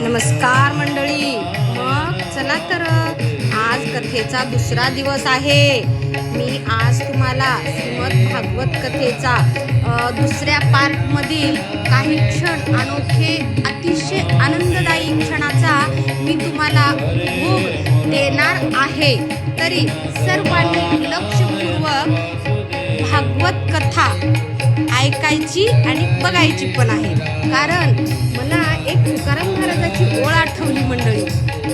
नमस्कार मंडळी. मग चला तर आज कथेचा दुसरा दिवस आहे. मी आज तुम्हाला श्रीमद भागवत कथेचा दुसऱ्या पार्टमधील काही क्षण, अनोखे अतिशय आनंददायी क्षणाचा मी तुम्हाला भोग देणार आहे. तरी सर्वांनी लक्षपूर्वक भागवत कथा ऐकायची आणि बघायची पण आहे. कारण मला एक तुकाराम महाराजाची ओळ आठवली मंडळी.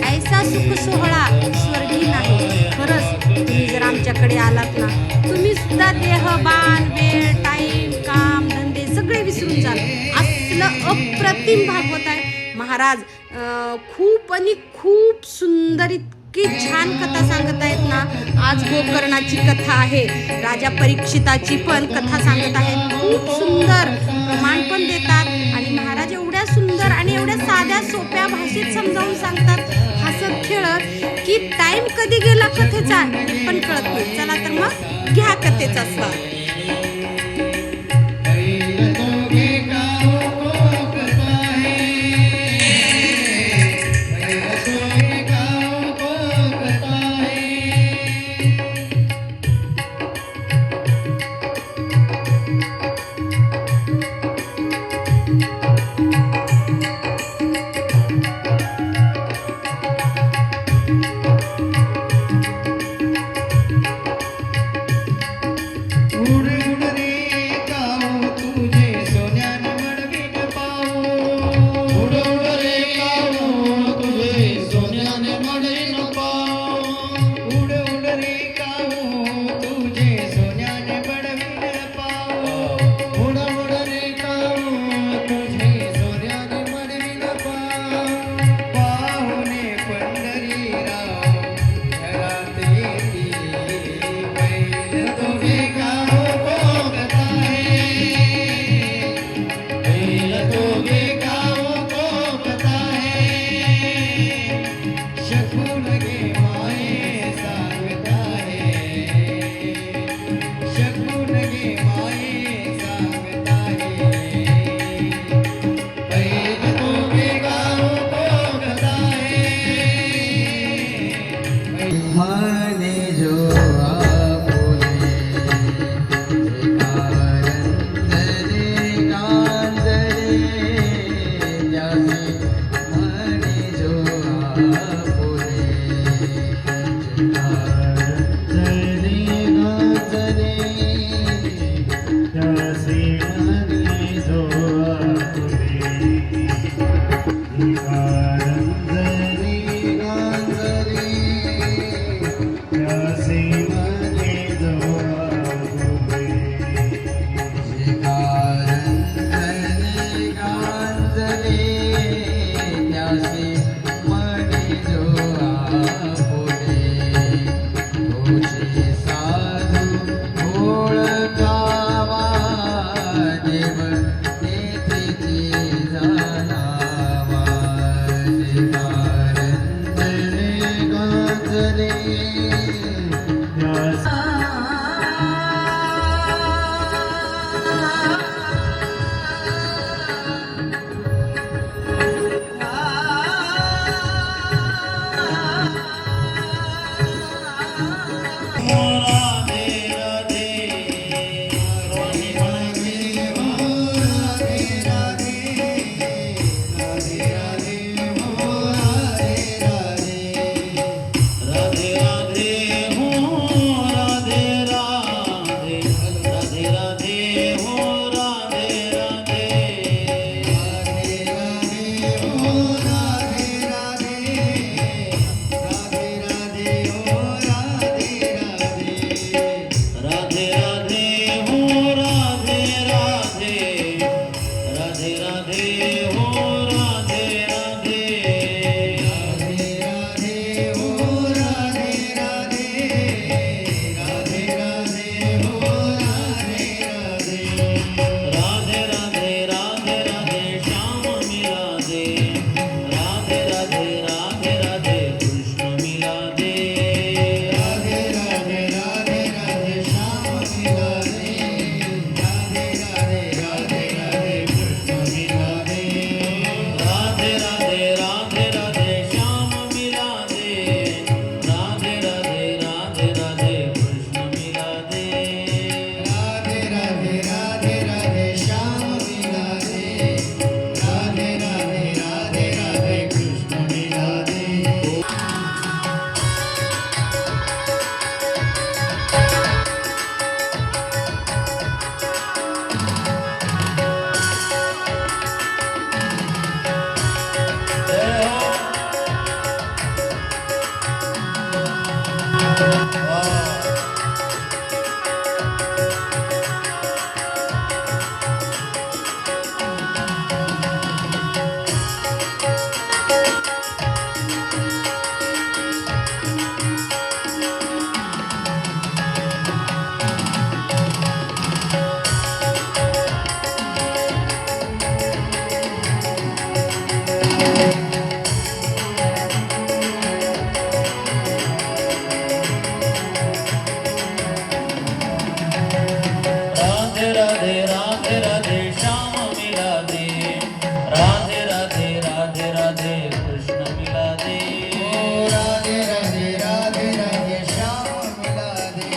ऐसा सुख सोहळा स्वर्गी नाही. खरंच तुम्ही जर आमच्याकडे आलात ना, तुम्ही सुद्धा देह, बाण, वेळ, टाईम, काम, धंदे सगळे विसरून जाल. असलं अप्रतिम भागवत आहे. महाराज खूप आणि खूप सुंदर इतकी छान कथा सांगत आहेत ना. आज गोकर्णाची कथा आहे, राजा परीक्षिताची पण कथा सांगत आहेत. खूप सुंदर प्रमाण पण देतात आणि महाराज एवढ्या सुंदर आणि एवढ्या साध्या सोप्या भाषेत समजावून सांगतात, हसत खेळत, की टाइम कधी गेला कथेचा पण कळत नाही. चला तर मग घ्या कथेचा स्वाद. राधे राधे राधे राधे श्याम मिला दे, राधे राधे राधे राधे कृष्ण मिला दे, राधे राधे राधे राधे श्याम मिला दे,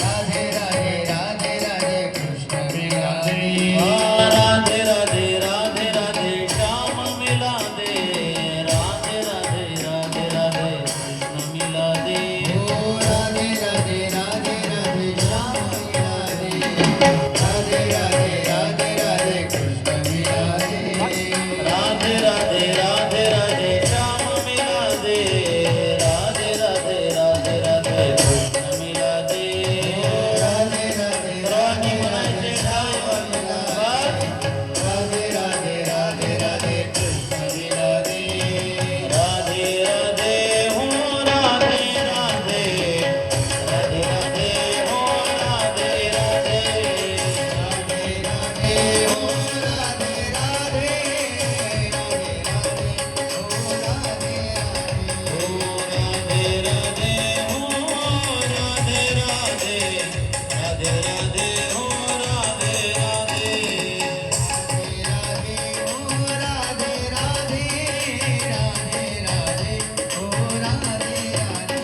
राधे राधे राधे राधे कृष्ण मिला दे, राधे राधे राधे राधे श्याम मिला दे, राधे राधे राधे राधे कृष्ण मिला दे, राधे राधे राधे राधे श्याम मिला दे, राधे राधे राधे राधे कृष्ण मिला दे, राधे राधे राधे राधे श्याम मिला दे, राधे राधे राधे राधे कृष्ण मिला दे, राधे राधे राणी म्हणायचे ठाई वाजला, राधे राधे राधे राधे कृष्ण मिला दे, राधे राधे हो राधे राधे, राधे राधे हो राधे राधे, राधे राधे हो राधे राधे, राधे राधे हो राधे राधे, हो राधे राधे राधे राधे हो राधे राधे,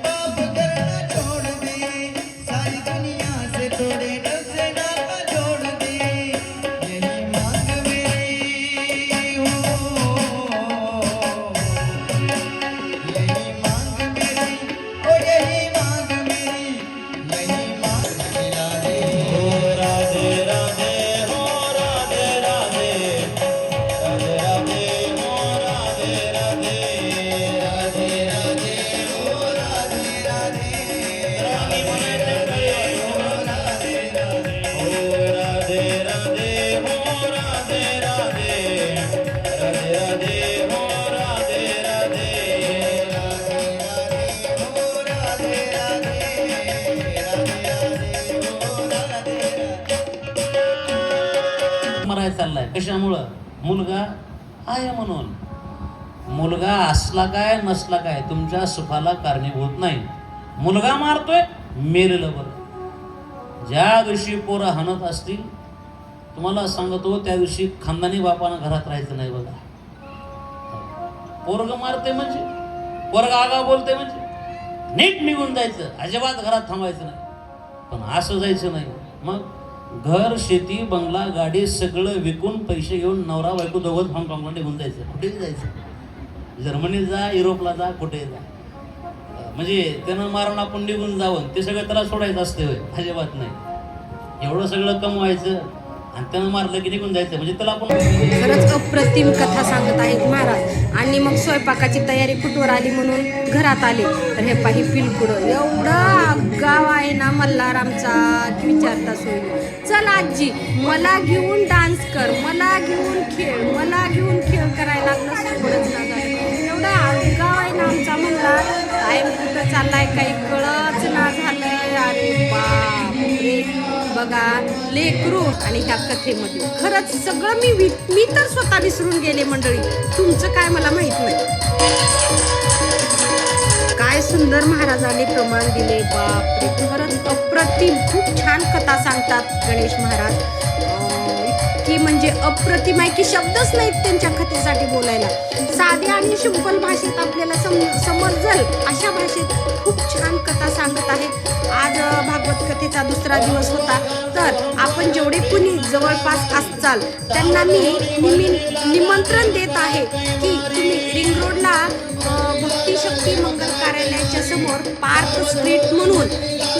पाप करना छोड़ दे, सारी दुनिया से तोड़े डर से नाता जोड़ दे, यही मांग मेरी हो, यही मांग मेरी, ओ यही मांग मेरी, यही मांग मिला दे, राधे राधे हो राधे राधे, राधे राधे हो राधे राधे, राधे राधे हो राधे राधे, राणी म्हणायचे ठाई वाजला, राधे राधे हो राधे राधे हो राधे राधे, राधे राधे हो राधे राधे, मरायला चाललाय कशामुळं? मुलगा आहे म्हणून. मुलगा असला काय नसला काय तुमच्या सुखाला कारणीभूत नाही. मुलगा मारतोय मेलेलं बरं. ज्या दिवशी पोरं हाणत असतील तुम्हाला सांगतो त्या दिवशी खानदानी बापानं घरात राहायचं नाही बघा. पोरग मारते म्हणजे, पोरग आगा बोलते म्हणजे नीट निघून जायचं, अजिबात घरात थांबायचं नाही. पण असं जायचं नाही. मग घर, शेती, बंगला, गाडी सगळं विकून पैसे घेऊन नवरा बायको दोघं हाँगकाँगला निघून जायचं. कुठेही जायचं, जर्मनीत जा, युरोपला जा, कुठेही जा. म्हणजे त्यानं मारून आपण निघून जावं ते सगळं त्याला सोडायचं असते होय? अजिबात नाही. एवढं सगळं कमवायचं आणि त्यानं मारलं की निघून जायचं म्हणजे त्याला आपण. खरंच अप्रतिम कथा सांगत आहेत महाराज. आणि मग स्वयंपाकाची तयारी कुठवर आली म्हणून घरात आले तर हे पाही पिलकुडं एवढं गाव आहे ना मल्हारामचा विचारताच होईल. चल आजी मला घेऊन डान्स कर, मला घेऊन खेळ, मला घेऊन खेळ करायला लागलं सगळंच ना झालं. एवढा गाव आहे ना आमचा मल्हार. टाईम कुठं चाललाय काही कळच ना झालंय. अरे बाप रे, बघा लेकरू आणि ह्या कथेमध्ये खरंच सगळं मी तर स्वतः विसरून गेले मंडळी. तुमचं काय मला माहित नाही. काय सुंदर महाराजांनी प्रमाण दिले. बाप रे, खरंच अप्रतिम. खूप छान कथा सांगतात गणेश महाराज. इतकी म्हणजे अप्रतिम आहे की शब्दच नाहीत त्यांच्या कथेसाठी बोलायला. साध्या आणि सिंपल भाषेत आपल्याला समजेल अशा भाषेत खूप छान कथा सांगत आहेत. आज भागवत कथेचा दुसरा दिवस होता. तर आपण जेवढे कुणी जवळपास असचाल त्यांना मी निमंत्रण देत आहे की तुम्ही रिंग रोडला भक्ती शक्ती मंगल कार्यालयाच्या समोर पार्क स्ट्रीट म्हणून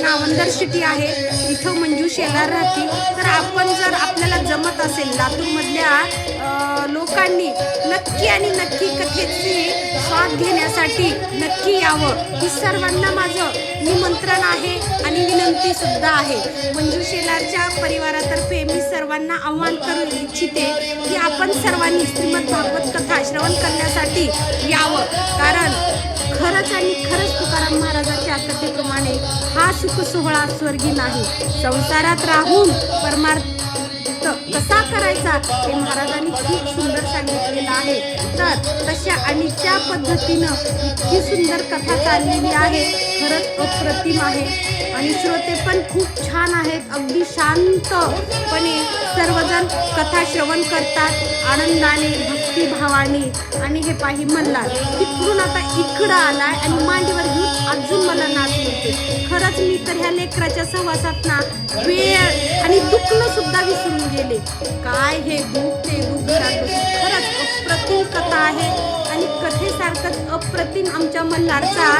नावंदर सिटी आहे, इथं मंजू शेलार राहतील. तर आपण जर आपल्याला जमत असेल लातूरमधल्या लोकांनी नक्की आणि नक्की कथेची स्वाद घेण्यासाठी नक्की यावं, ही सर्वांना माझं निमंत्रण आहे आणि विनंती सुद्धा आहे. मंजू शेलारच्या परिवारातर्फे मी सर्वांना आव्हान करू इच्छिते की आपण सर्वांनी श्रीमद भागवत कथा श्रवण करण्यासाठी यावं. कारण खरंच आणि खरंच तुकाराम महाराजांच्या कथेप्रमाणे हा सुख सोहळा स्वर्गी नाही. संसारात राहून परमार्थ कसा करायचा हे महाराजांनी खूप सुंदर सांगितलेलं आहे. तर तशा आणि त्या पद्धतीनं इतकी सुंदर कथा चाललेली आहे, खरंच अप्रतिम आहे. आणि श्रोते पण खूप छान आहेत, अगदी शांतपणे सर्वजण कथा श्रवण करतात आनंदाने भक्तिभावाने. आणि हे पाही मल्हार तिकडून आता इकडं आलाय आणि मांडीवर घेऊन अजून मला नाच मिळते. खरंच मी तर ह्या लेकराच्या सहवासात ना वेळ आणि दुखणं सुद्धा विसरून गेले. काय हे दुःख ते दुःख खरंच अप्रतिम कथा आहे. आणि कथेसारखंच अप्रतिम आमच्या मल्हारचा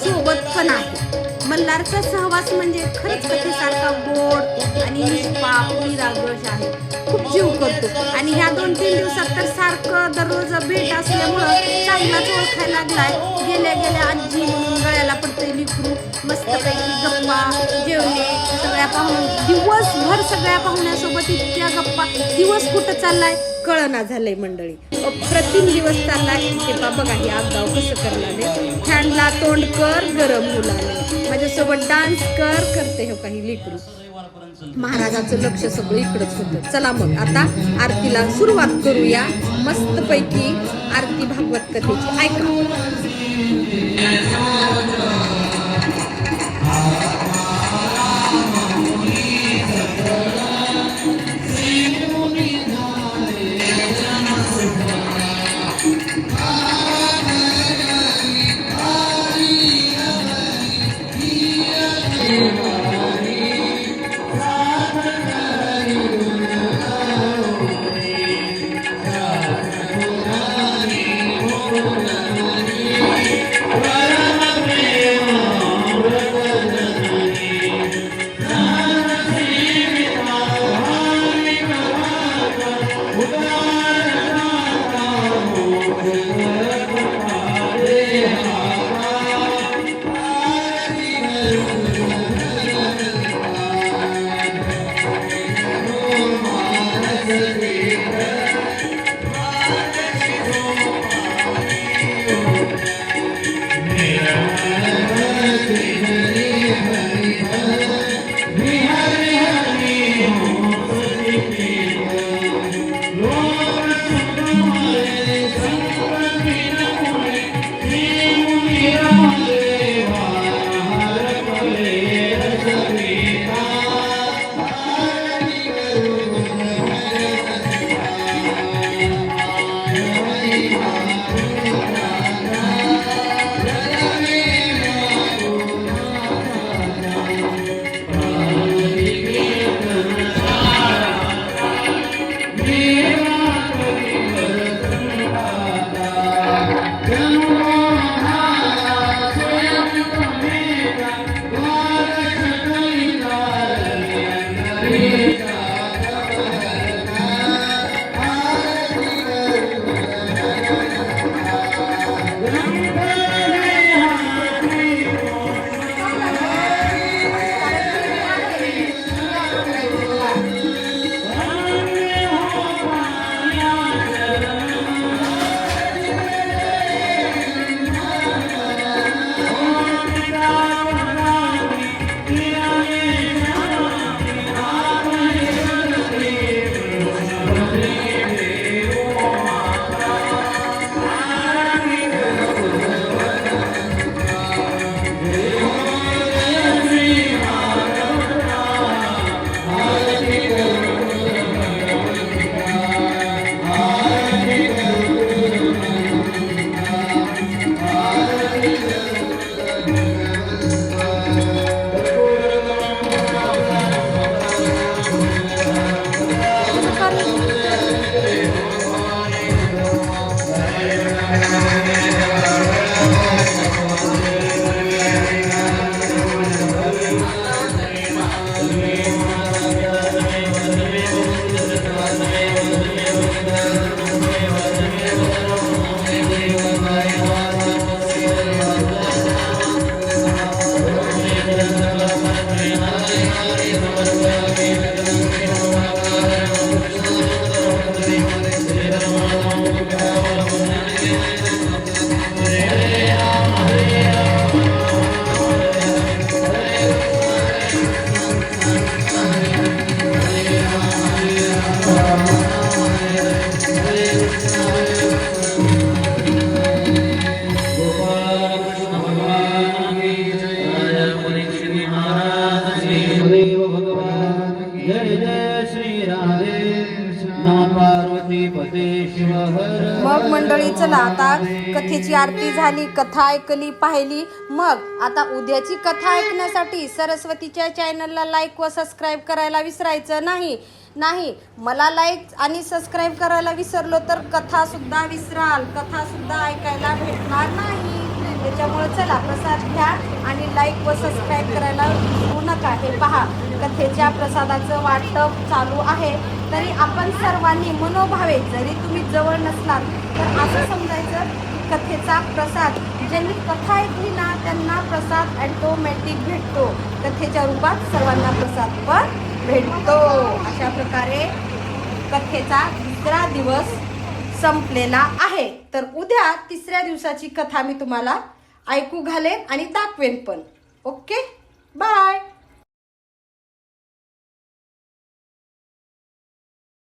सोबत पण आहे. मल्हारचा सहवास म्हणजे खरंच कथेसारखा गोड आणि निष्पाप निरागस आहे, खूप जीव करतो. आणि ह्या 2-3 दिवसात तर सारखं दररोज भेट असल्यामुळं चांगलाच ओळखायला लागलाय. गेल्या गेल्या आजी म्हणून गळ्याला पडतंय लिकरू, मस्तपैकी गप्पा जेवणे सगळ्या दिवसभर सगळ्या पाहुण्यासोबत इतक्या गप्पा. दिवस कुठं चाललाय कळना झालंय मंडळी, अप्रतिम दिवस चाललाय. हे बघा हे आगाव कसं करणार, फॅनला तोंड कर गरम मुलाने, माझ्यासोबत डान्स करते हो काही लेकरू. महाराजाचं लक्ष सगळं इकडंच होतं. चला मग आता आरतीला सुरुवात करूया. मस्तपैकी आरती भागवत कथेची ऐका. भगवान जय जय श्री राधे नमः पार्वती पते शिव हर मग मंडळी चला आता कथेची आरती झाली, कथा ऐकली पाहिली. मग आता उद्याची कथा ऐकण्यासाठी सरस्वतीच्या चॅनलला लाईक व सबस्क्राईब करायला विसरायचं नाही. मला लाईक आणि सबस्क्राईब करायला विसरलो तर कथा सुद्धा विसराल, कथा सुद्धा ऐकायला भेटणार नाही. त्याच्यामुळे चला प्रसाद घ्या आणि लाईक व सबस्क्राईब करायला विसरू नका. हे पहा कथेच्या प्रसादाचं वाटप चालू आहे. तरी आपण सर्वांनी मनोभावे, जरी तुम्ही जवळ नसलात तर असं समजायचं की कथेचा प्रसाद, ज्यांनी कथा ऐकली ना त्यांना प्रसाद ॲटोमॅटिक भेटतो. कथेच्या रूपात सर्वांना प्रसाद पण भेटतो. अशा प्रकारे कथेचा दुसरा दिवस संपलेला आहे. तर उद्या तिसऱ्या दिवसाची कथा मी तुम्हाला ऐकू घालेन आणि दाखवेन पण. Okay, bye.